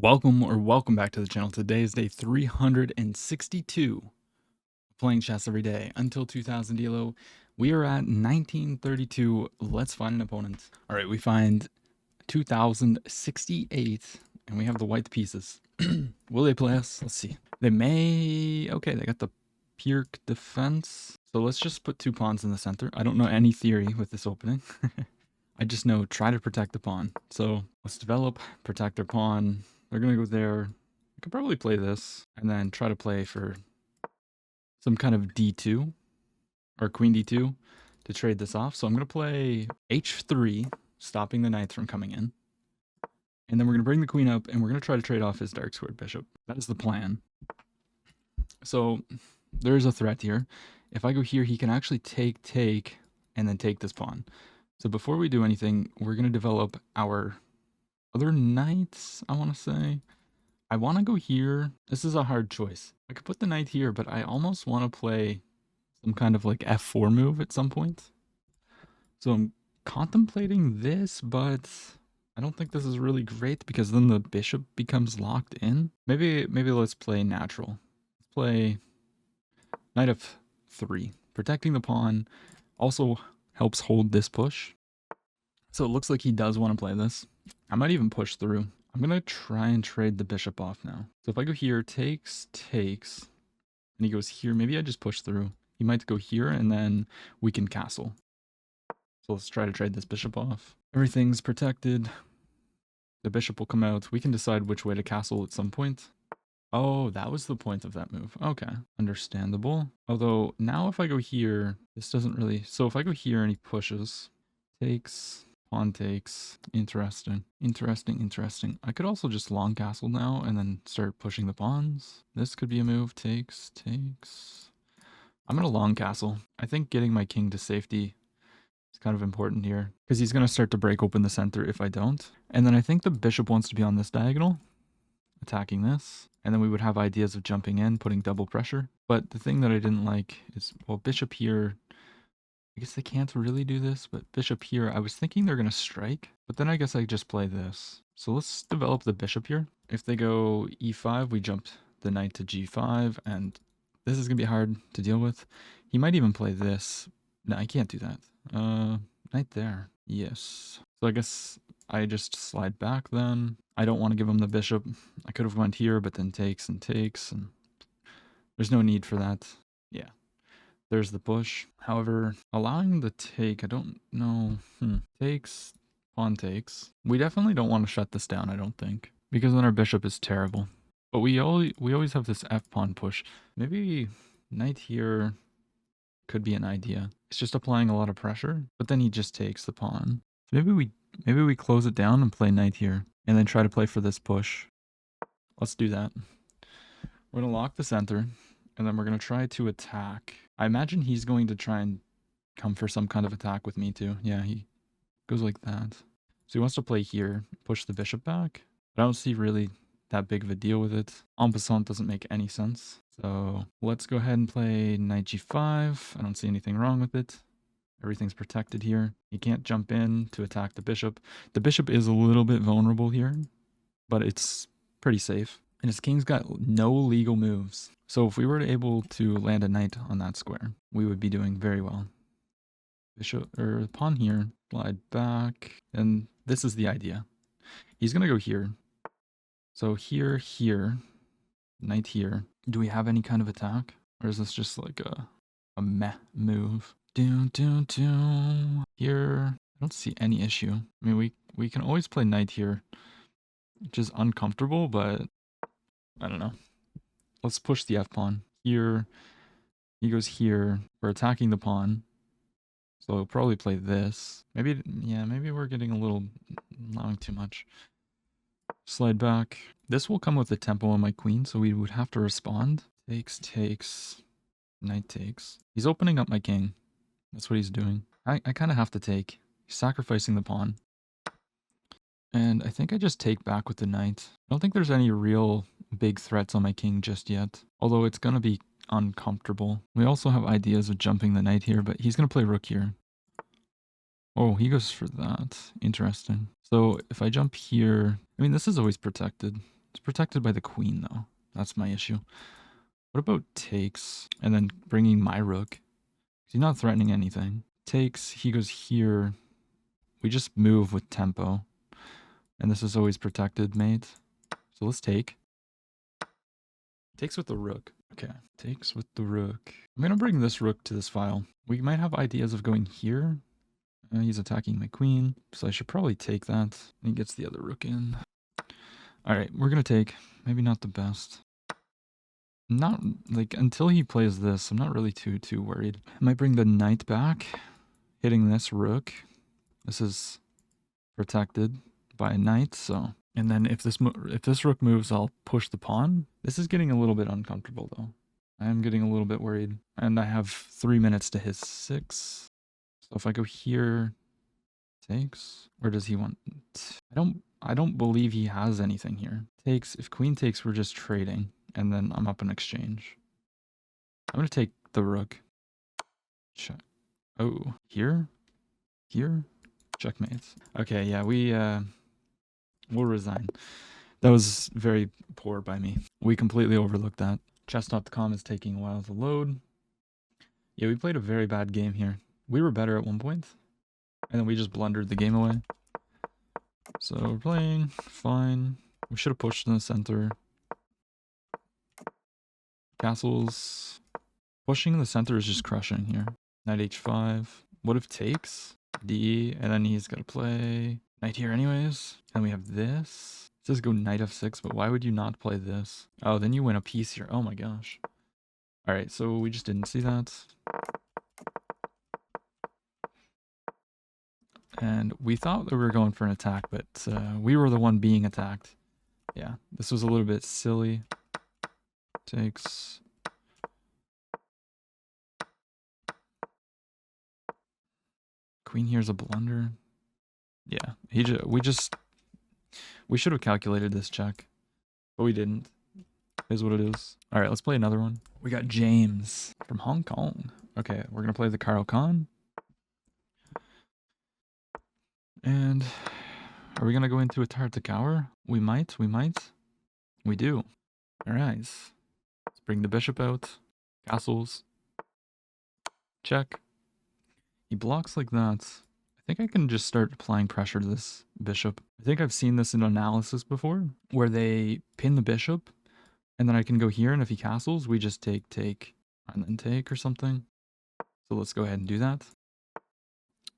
Welcome back to the channel. Today is day 362 playing chess every day until 2000 Elo. We are at 1932. Let's find an opponent. All right, we find 2068 and we have the white pieces. Will they play us? Let's see. They may. Okay, they got the Pirc defense. So let's just put 2 pawns in the center. I don't know any theory with this opening. I just know try to protect the pawn. So let's develop, protect their pawn. They're going to go there. I could probably play this and then try to play for some kind of d2 or queen d2 to trade this off. So I'm going to play h3, stopping the knight from coming in. And then we're going to bring the queen up and we're going to try to trade off his dark squared bishop. That is the plan. So there's a threat here. If I go here, he can actually take, and then take this pawn. So before we do anything, we're going to develop our other knights, I want to say. I want to go here. This is a hard choice. I could put the knight here, but I almost want to play some kind of like f4 move at some point. So I'm contemplating this, but I don't think this is really great because then the bishop becomes locked in. Maybe let's play natural. Let's play knight f3. Protecting the pawn also helps hold this push. So it looks like he does want to play this. I might even push through. I'm going to try and trade the bishop off now. So if I go here, takes, and he goes here, maybe I just push through. He might go here, and then we can castle. So let's try to trade this bishop off. Everything's protected. The bishop will come out. We can decide which way to castle at some point. Oh, that was the point of that move. Okay, understandable. Although now if I go here, this doesn't really... So if I go here and he pushes, takes... Pawn takes. Interesting. I could also just long castle now and then start pushing the pawns. This could be a move. Takes. I'm going to long castle. I think getting my king to safety is kind of important here because he's going to start to break open the center if I don't. And then I think the bishop wants to be on this diagonal, attacking this. And then we would have ideas of jumping in, putting double pressure. But the thing that I didn't like is, well, bishop here... I guess they can't really do this, but bishop here, I was thinking they're going to strike, but then I guess I just play this. So let's develop the bishop here. If they go e5, we jump the knight to g5, and this is going to be hard to deal with. He might even play this. No, I can't do that. Knight there. Yes. So I guess I just slide back then. I don't want to give him the bishop. I could have went here, but then takes, and there's no need for that. Yeah. There's the push. However, allowing the take, I don't know. Takes, pawn takes. We definitely don't want to shut this down, I don't think. Because then our bishop is terrible. But we always have this f-pawn push. Maybe knight here could be an idea. It's just applying a lot of pressure, but then he just takes the pawn. So maybe we close it down and play knight here. And then try to play for this push. Let's do that. We're going to lock the center. And then we're going to try to attack. I imagine he's going to try and come for some kind of attack with me too. Yeah, he goes like that. So he wants to play here, push the bishop back. But I don't see really that big of a deal with it. En passant doesn't make any sense. So let's go ahead and play knight g5. I don't see anything wrong with it. Everything's protected here. He can't jump in to attack the bishop. The bishop is a little bit vulnerable here, but it's pretty safe. And his king's got no legal moves. So if we were able to land a knight on that square, we would be doing very well. Bishop or pawn here, slide back, and this is the idea. He's gonna go here. So here, knight here. Do we have any kind of attack? Or is this just like a meh move? Here, I don't see any issue. I mean, we can always play knight here, which is uncomfortable, but I don't know. Let's push the f-pawn. Here, he goes here. We're attacking the pawn. So we'll probably play this. Maybe we're getting allowing too much. Slide back. This will come with the tempo on my queen, so we would have to respond. Takes, knight takes. He's opening up my king. That's what he's doing. I kind of have to take. He's sacrificing the pawn. And I think I just take back with the knight. I don't think there's any real big threats on my king just yet. Although it's going to be uncomfortable. We also have ideas of jumping the knight here, but he's going to play rook here. Oh, he goes for that. Interesting. So if I jump here, I mean, this is always protected. It's protected by the queen, though. That's my issue. What about takes and then bringing my rook? He's not threatening anything. Takes, he goes here. We just move with tempo. And this is always protected, mate. So let's take. Takes with the rook. Okay, takes with the rook. I'm going to bring this rook to this file. We might have ideas of going here. He's attacking my queen, so I should probably take that. And he gets the other rook in. All right, we're going to take. Maybe not the best. Not, like, until he plays this, I'm not really too worried. I might bring the knight back, hitting this rook. This is protected by a knight, so... And then if this rook moves, I'll push the pawn. This is getting a little bit uncomfortable, though. I am getting a little bit worried. And I have 3 minutes to his 6. So if I go here, takes, or does he want... I don't believe he has anything here. Takes, if queen takes, we're just trading. And then I'm up in exchange. I'm going to take the rook. Check. Oh, here? Here? Checkmate. Okay, yeah, we'll resign. That was very poor by me. We completely overlooked that. Chess.com is taking a while to load. Yeah, we played a very bad game here. We were better at one point, and then we just blundered the game away. So we're playing fine. We should have pushed in the center. Castles. Pushing in the center is just crushing here. Knight h5. What if takes? D, and then he's got to play knight here anyways. And we have this. It says go knight f6, but why would you not play this? Oh, then you win a piece here. Oh my gosh. All right, so we just didn't see that. And we thought that we were going for an attack, but we were the one being attacked. Yeah, this was a little bit silly. Takes. Queen here's a blunder. Yeah, we should have calculated this check, but we didn't. Is what it is. All right, let's play another one. We got James from Hong Kong. Okay, we're gonna play the Caro-Kann. And are we gonna go into a Tartakower? We might. We do. All right. Let's bring the bishop out. Castles. Check. He blocks like that. I think I can just start applying pressure to this bishop. I think I've seen this in analysis before, where they pin the bishop, and then I can go here, and if he castles, we just take, and then take or something. So let's go ahead and do that.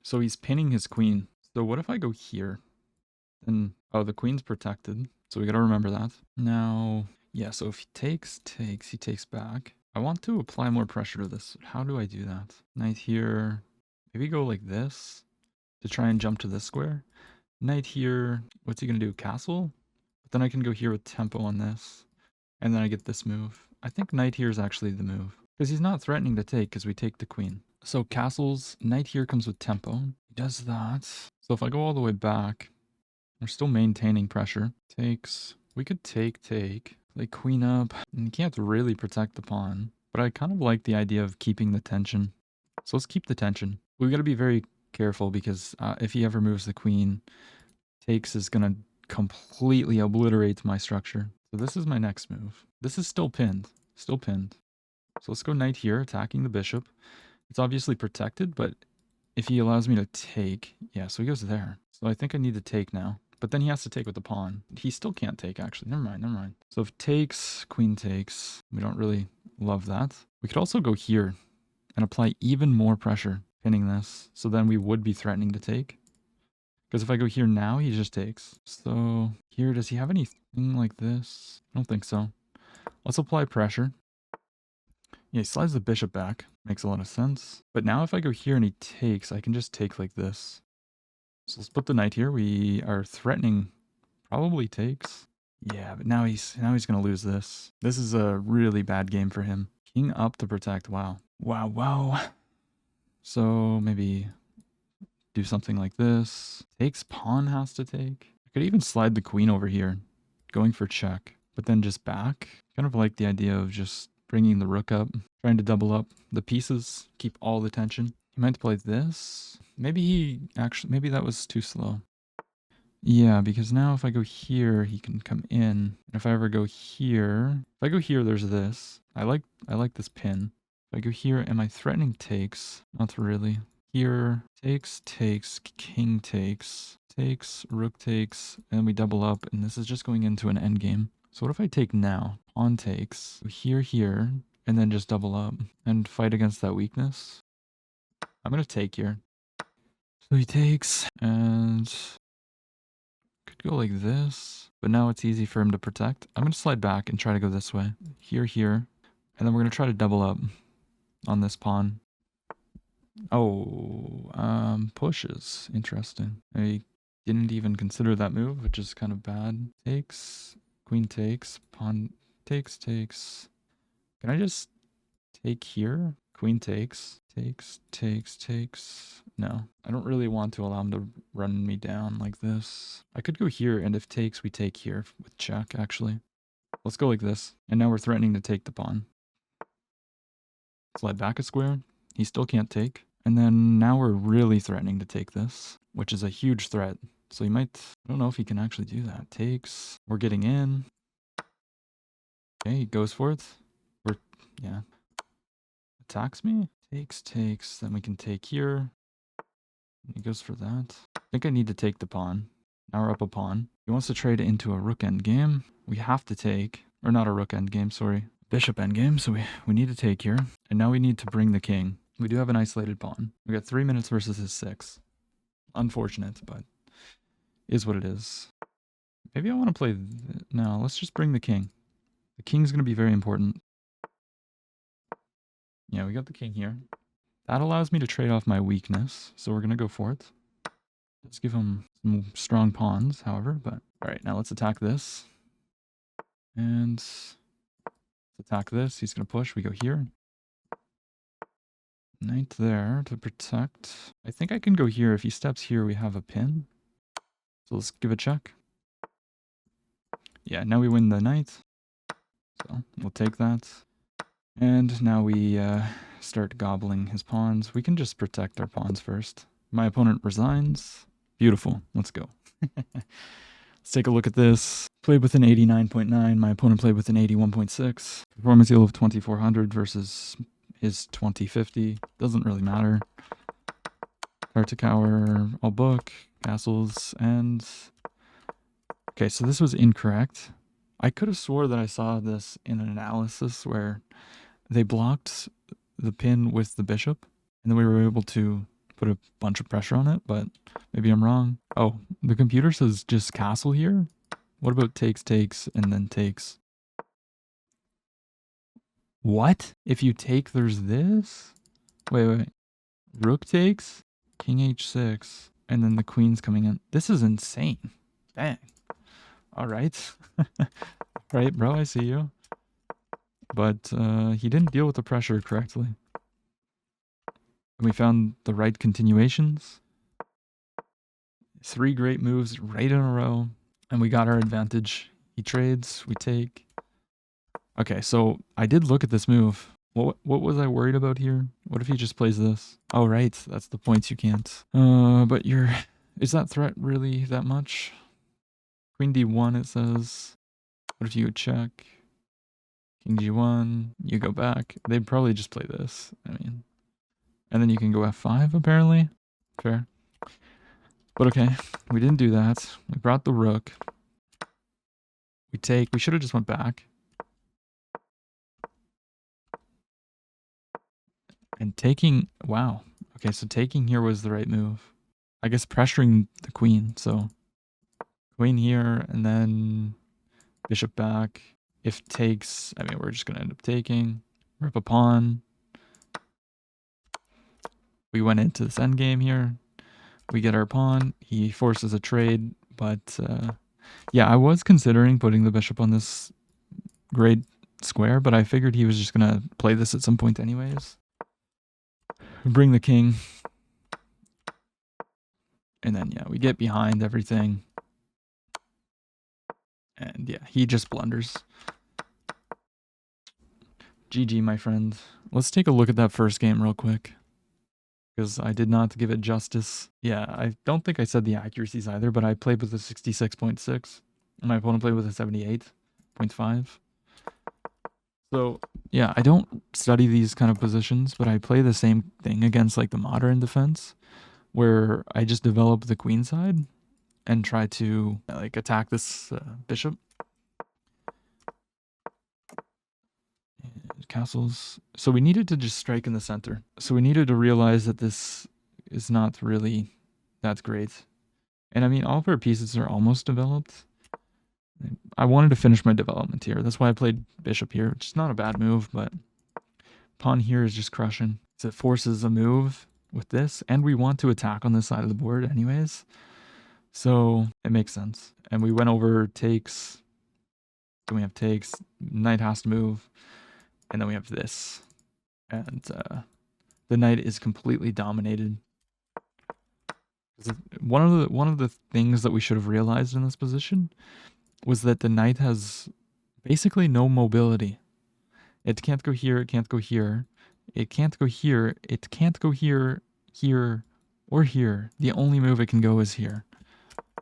So he's pinning his queen. So what if I go here? Then, oh, the queen's protected, so we gotta remember that. Now, yeah, so if he takes, he takes back. I want to apply more pressure to this. How do I do that? Knight here. Maybe go like this to try and jump to this square. Knight here. What's he going to do? Castle? But then I can go here with tempo on this. And then I get this move. I think knight here is actually the move. Because he's not threatening to take because we take the queen. So castles. Knight here comes with tempo. He does that. So if I go all the way back, we're still maintaining pressure. Takes. We could take. Like queen up. And you can't really protect the pawn. But I kind of like the idea of keeping the tension. So let's keep the tension. We got to be very careful because if he ever moves the queen, takes is going to completely obliterate my structure. So this is my next move. This is still pinned. So let's go knight here, attacking the bishop. It's obviously protected, but if he allows me to take, yeah, so he goes there. So I think I need to take now. But then he has to take with the pawn. He still can't take, actually. Never mind. So if takes, queen takes, we don't really love that. We could also go here and apply even more pressure, pinning this. So then we would be threatening to take. Because if I go here now, he just takes. So here, does he have anything like this? I don't think so. Let's apply pressure. Yeah, he slides the bishop back. Makes a lot of sense. But now if I go here and he takes, I can just take like this. So let's put the knight here. We are threatening probably takes. Yeah, but now he's going to lose this. This is a really bad game for him. King up to protect. Wow. So maybe do something like this. Takes, pawn has to take. I could even slide the queen over here, going for check, but then just back. Kind of like the idea of just bringing the rook up, trying to double up the pieces, keep all the tension. He might play this. Maybe that was too slow. Yeah, because now if I go here, he can come in. And if I ever go here, if I go here, there's this. I like this pin. If I go here, am I threatening takes? Not really. Here, takes, king takes, rook takes, and we double up, and this is just going into an endgame. So what if I take now? Pawn takes, here, and then just double up and fight against that weakness? I'm gonna take here. So he takes, and could go like this, but now it's easy for him to protect. I'm gonna slide back and try to go this way. Here, and then we're gonna try to double up on this pawn. Oh, pushes. Interesting. I didn't even consider that move, which is kind of bad. Takes, queen takes, pawn takes. Can I just take here? Queen takes. No, I don't really want to allow him to run me down like this. I could go here, and if takes, we take here with check, actually. Let's go like this. And now we're threatening to take the pawn. Slide back a square. He still can't take. And then now we're really threatening to take this, which is a huge threat. So he might, I don't know if he can actually do that. Takes, we're getting in. Okay, he goes for it. Yeah. Attacks me. Takes, then we can take here. He goes for that. I think I need to take the pawn. Now we're up a pawn. He wants to trade it into a rook endgame. We have to take, or not a rook endgame, sorry. Bishop endgame, so we need to take here. And now we need to bring the king. We do have an isolated pawn. We got 3 minutes versus his 6. Unfortunate, but is what it is. Maybe I want to play... No, let's just bring the king. The king's going to be very important. Yeah, we got the king here. That allows me to trade off my weakness, so we're going to go for it. Let's give him some strong pawns, however, but... Alright, now let's attack this. And... let's attack this. He's going to push. We go here. Knight there to protect. I think I can go here. If he steps here, we have a pin. So let's give a check. Yeah, now we win the knight. So we'll take that. And now we start gobbling his pawns. We can just protect our pawns first. My opponent resigns. Beautiful. Let's go. Let's take a look at this. Played with an 89.9. My opponent played with an 81.6. Performance yield of 2400 versus his 2050. Doesn't really matter. Tartakower, all book, castles, and... Okay, so this was incorrect. I could have swore that I saw this in an analysis where they blocked the pin with the bishop, and then we were able to put a bunch of pressure on it, but maybe I'm wrong. Oh, the computer says just castle here? What about takes, and then takes? What? If you take, there's this? Wait. Rook takes, king h6, and then the queen's coming in. This is insane. Dang. All right. Right, bro, I see you. But he didn't deal with the pressure correctly. And we found the right continuations. 3 great moves right in a row. And we got our advantage. He trades, we take. Okay, so I did look at this move. What was I worried about here? What if he just plays this? Oh, right. That's the points you can't. But is that threat really that much? Queen d1, it says. What if you would check? King g1, you go back. They'd probably just play this. I mean, and then you can go f5, apparently. Fair. But okay, we didn't do that. We brought the rook. We should have just went back. And taking, wow. Okay, so taking here was the right move. I guess pressuring the queen, so queen here, and then bishop back. If takes, I mean, we're just going to end up taking. Rip a pawn. We went into this endgame here. We get our pawn. He forces a trade, but yeah, I was considering putting the bishop on this great square, but I figured he was just going to play this at some point anyways. Bring the king. And then, yeah, we get behind everything. And yeah, he just blunders. GG, my friend. Let's take a look at that first game real quick. because I did not give it justice. Yeah, I don't think I said the accuracies either, but I played with a 66.6 and my opponent played with a 78.5. So yeah, I don't study these kind of positions, but I play the same thing against like the modern defense, where I just develop the queen side and try to like attack this bishop. And castles. So we needed to just strike in the center. So we needed to realize that this is not really that great. And I mean, all of our pieces are almost developed. I wanted to finish my development here. That's why I played bishop here, which is not a bad move, but pawn here is just crushing. So it forces a move with this, and we want to attack on this side of the board anyways. So it makes sense. And we went over takes. Then we have takes. Knight has to move. And then we have this. And the knight is completely dominated. One of the things that we should have realized in this position was that the knight has basically no mobility. It can't go here, it can't go here. It can't go here, it can't go here, here, or here. The only move it can go is here.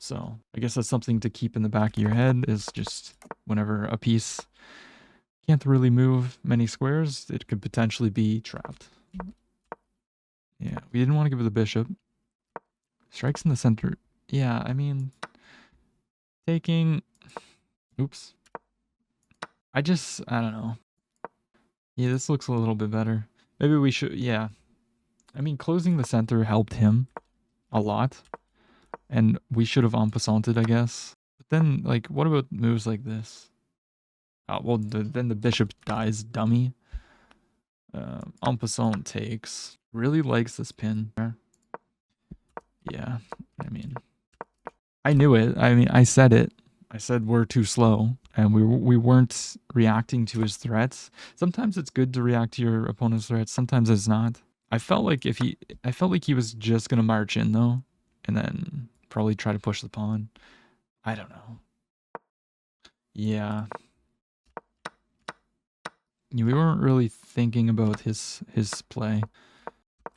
So I guess that's something to keep in the back of your head, is just whenever a piece can't really move many squares, it could potentially be trapped. Yeah, we didn't want to give it the bishop. Strikes in the center. Yeah, I mean, taking... Oops. I don't know. Yeah, this looks a little bit better. Maybe we should, yeah. I mean, closing the center helped him a lot. And we should have en passanted, I guess. But then, like, what about moves like this? Oh, well, then the bishop dies, dummy. En passant takes. Really likes this pin. Yeah, I mean, I knew it. I mean, I said it. I said we're too slow, and we weren't reacting to his threats. Sometimes it's good to react to your opponent's threats. Sometimes it's not. I felt like he was just gonna march in though, and then probably try to push the pawn. I don't know. Yeah. We weren't really thinking about his play.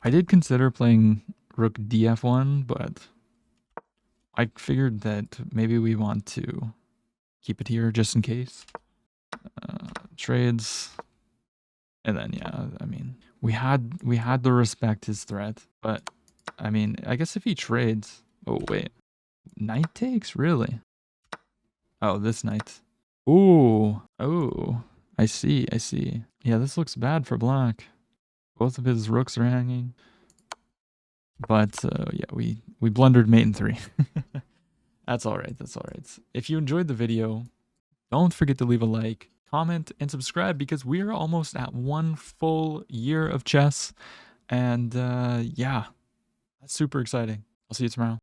I did consider playing rook df1, but I figured that maybe we want to keep it here just in case. Trades. And then, yeah, I mean, we had to respect his threat, but I mean, I guess if he trades... Oh, wait. Knight takes? Really? Oh, this knight. Ooh. Oh. I see. Yeah, this looks bad for black. Both of his rooks are hanging. But, yeah, we blundered mate in 3. That's alright, If you enjoyed the video, don't forget to leave a like, comment, and subscribe, because we are almost at 1 full year of chess. And, yeah, that's super exciting. I'll see you tomorrow.